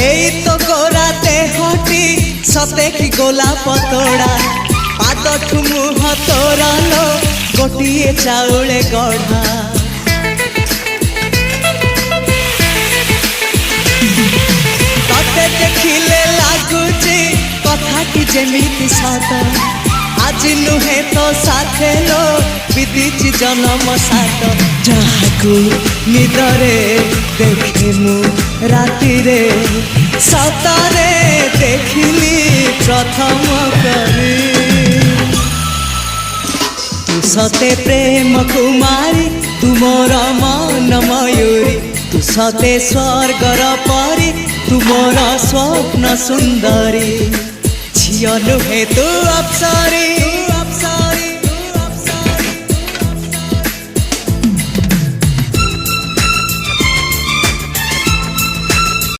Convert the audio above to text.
এই তো গোরাতে হটি সতে কি গোলাপ তোড়া পাদঠু মুহ তোরালো গোটিয়ে চাউলে গড়া ততে দেখিলে লাগুছি কথাটি যেমিতি সত আজি নুহে তো সাথে লো বিদিছি জনম সাত যাহাকু নিদরে দেখে মু রাতিরে সতরে দেখিলি প্রথম করে তু সতে প্রেম কুমারী তুমর মন ময়ূরী তু সতে স্বর্গর পরি তুমর স্বপ্ন সুন্দরী ঝিও নুহে তু অপ্সরী